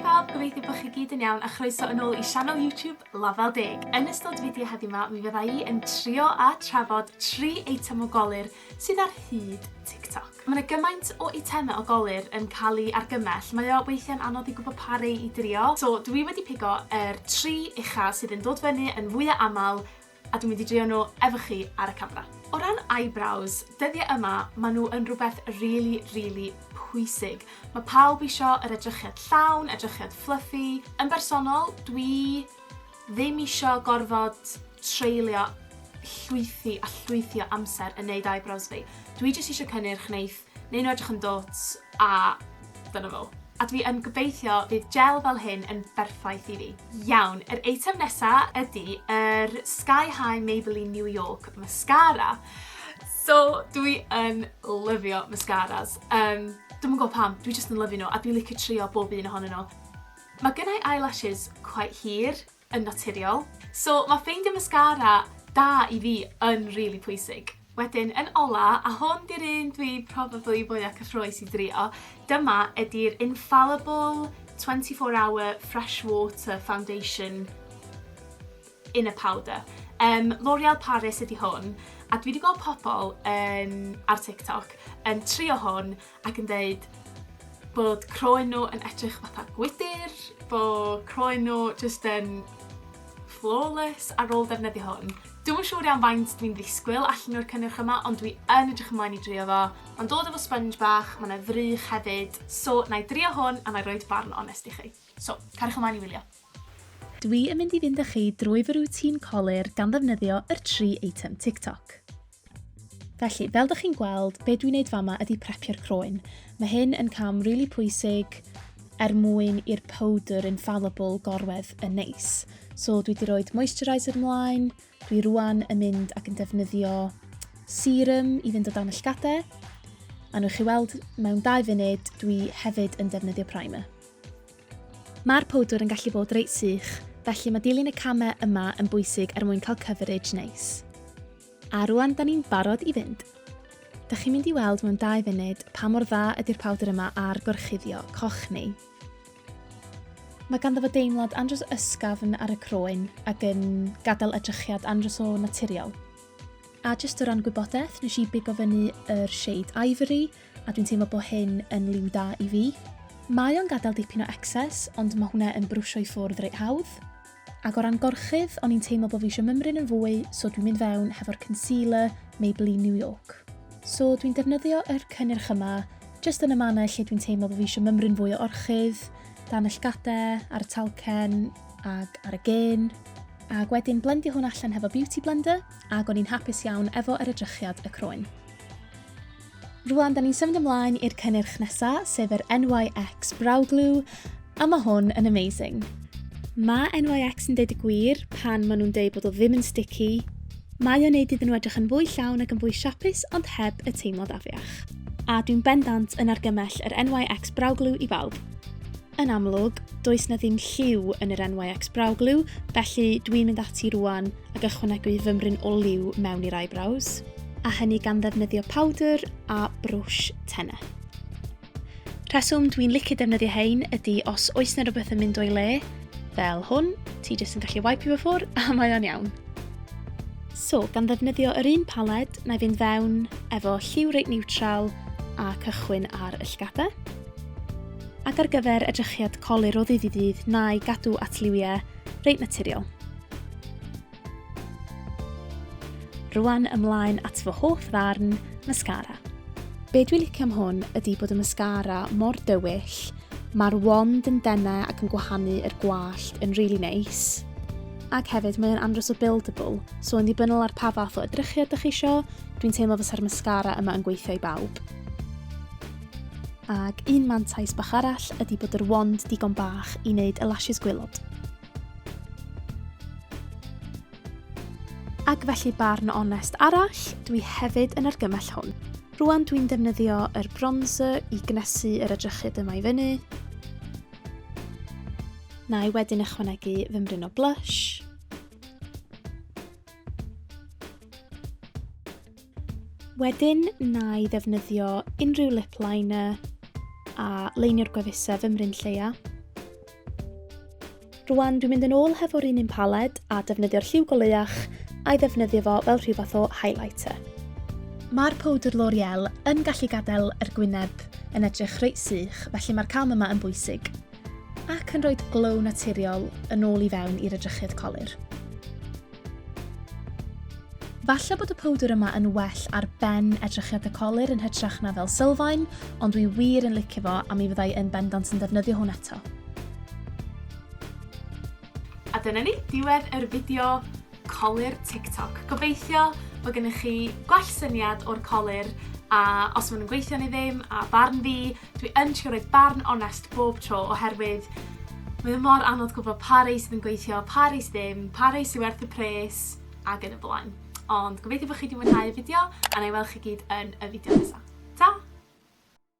bawb, gobeithio bod chi gyd yn iawn a chroeso yn ôl i sianel YouTube Label Deg. Yn ystod fideo heddiw yma, mi fydda i yn trio a trafod 3 eitem o golur sydd ar hyd TikTok. Mae yna gymaint o eitemau o golur yn cael ei argymell. Mae o weithiau'n anodd i gwybod pa rei i drio. So, dwi wedi pigo 3 ucha sydd yn dod fyny yn fwyaf aml a dwi'n mynd i drio nhw efo chi ar y camera. O ran eyebrows, dyddiau yma, maen nhw yn rhywbeth really pwysig. Mae pawb isio yr edrychiad llawn, edrychiad fluffy. Yn bersonol, dwi ddim isio gorfod treulio llwythio amser yn neud eyebrows fi. Dwi jyst isio cynnyrch neu nhw edrych yn dots a dyna fo. A dwi yn gobeithio bydd gel fel hyn yn berffaith i fi. Iawn, yr eitem nesa ydy yr Sky High Maybelline New York mascara. So, dwi yn lyfio mascaras. Dwi'm yn gwybod pam, dwi jyst yn lyfio nhw a dwi'n licio trio bob un ohonyn nhw. Mae gennau eyelashes quite hir yn naturiol. So, mae ffeindio mascara da i fi yn really pwysig. Wedyn, yn ola, a hwn di'r un dwi probably fwyaf cyffroes i drio, dyma ydy'r Infallible 24-Hour Fresh Water Foundation in a powder. L'Oreal Paris ydy hwn, a dwi wedi gweld pobl ar TikTok yn trio hwn ac yn dweud bod croen nhw yn edrych fatha gwydyr, bod croen nhw just yn flawless ar ôl defnyddio hwn. Dwi'm yn siŵr iawn faint dwi'n ddisgwyl allan o'r cynnyrch yma, ond dwi yn edrych ymlaen i drio fo. Mae'n dod efo sponge bach, mae'n ddrych hefyd. So, na i drio hwn a na i roi'r barn onest i chi. So, cariwch ymlaen i wylio. Dwi yn mynd i fynd â chi drwy fy rwtîn colur gan ddefnyddio yr 3 eitem TikTok. Felly, fel ydych chi'n gweld, be dwi'n neud fama ydy prepio'r croen. Mae hyn yn cam really pwysig mwyn i'r powder Infallible gorwedd yn neis. So, dwi wedi rhoi moisturiser ymlaen, dwi rwan yn mynd ac yn defnyddio serum i fynd o dan y llgadau, a nwch chi weld mewn 2 funud dwi hefyd yn defnyddio primer. Mae'r powder yn gallu bod reit sych, felly mae dilyn y camau yma yn bwysig mwyn cael coverage neis. A rwan da ni'n barod i fynd. Dych chi'n mynd i weld mewn 2 funud pa mor dda ydy'r powder yma ar gorchuddio cochni. Mae ganddo fo deimlad andros ysgafn ar y croen ac yn gadael edrychiad andros o naturiol. A jyst o ran gwybodaeth, nes I bigo fyny yr shade Ivory a dwi'n teimlo bod hyn yn liw da i fi. Mae o'n gadael dipyn o excess, ond mae hwnna yn brwsio i ffwrdd reit hawdd. Ac o ran gorchudd, o'n i'n teimlo bod fi eisiau mymryn yn fwy, so dwi'n mynd fewn hefo'r concealer Maybelline New York. So dwi'n defnyddio yr cynnyrch yma, jyst yn y manner lle dwi'n teimlo bod fi eisiau mymryn fwy o orchydd, dan y llgadau, ar y talcen, ag ar y gen. Ac wedyn blendio hwn allan hefo beauty blender, ac o'n i'n hapus iawn efo yr edrychiad y croen. Rwan, da ni'n symud ymlaen i'r cynnyrch nesa, sef yr NYX Brow Glue, a mae hwn yn amazing. Mae NYX yn deud y gwir pan maen nhw'n deud bod o ddim yn sticky. Mae o'n neud iddyn nhw edrych yn fwy llawn ac yn fwy siapus, ond heb y teimlad afiach. A dwi'n bendant yn argymell yr NYX Brow Glue i bawb. Yn amlwg, does na ddim lliw yn yr NYX Brow Glue, felly dwi'n mynd ati rwan ac ychwanegu fymryn o liw mewn i'r eyebrows, a hynny gan ddefnyddio powder a brwsh tenne. Rheswm dwi'n licio defnyddio hein ydy os oes na rhywbeth yn mynd o'i le, fel hwn, ti jyst yn gallu wipe fo ffwr a mae o'n iawn. So, gan ddefnyddio yr un paled, na i fynd fewn efo lliw reit niwtral a cychwyn ar y llgadau. Ac ar gyfer edrychiad colur o ddydd i ddydd, na i gadw at liwiau reit naturiol. Rwan ymlaen at fy hoff ddarn, mascara. Be dwi'n licio am hwn ydy bod y mascara mor dywyll, mae'r wand yn dena ac yn gwahanu yr gwallt yn really nice. Ac hefyd mae'n andros o buildable, so yn ddibynnol ar pa fath o edrychiad ydych chi isio, dwi'n teimlo fysa'r mascara yma yn gweithio i bawb. Ac un mantais bach arall ydy bod yr wand digon bach i wneud y lashes gwylod. Ac felly barn onest arall, dwi hefyd yn argymell hwn. Rwan dwi'n defnyddio yr bronzer i gnesu yr edrychiad yma i fyny. Na i wedyn ychwanegu fymryn o blush. Wedyn na i ddefnyddio unrhyw lip liner a leinio'r gwefusau fymryn lleia. Rwan dwi'n mynd yn ôl hefo'r un un paled a defnyddio'r lliw goleuach a'i ddefnyddio fo fel rhyw fath o highlighter. Mae'r powdr L'Oreal yn gallu gadael yr gwyneb yn edrych reit sych, felly mae'r cam yma yn bwysig, ac yn rhoi glow naturiol yn ôl i fewn i'r edrychydd colur. Falle bod y powdr yma yn well ar ben edrychiad y colur yn hytrach na fel sylfaen, ond dwi wir yn licio fo a mi fyddai yn bendant yn defnyddio hwn eto. A dyna ni, diwedd yr fideo colur TikTok. Gobeithio bod gennych chi gwell syniad o'r colur a os maen nhw'n gweithio neu ddim, a barn fi, dwi yn trio roed barn onest bob tro oherwydd mae mor anodd gwybod pa rei sydd yn gweithio, pa rei sydd ddim, pa rei sydd werth y pres, ac yn y blaen. Ond gobeithio bod chi wedi mwynhau y fideo, a na i weld chi gyd yn y fideo nesaf.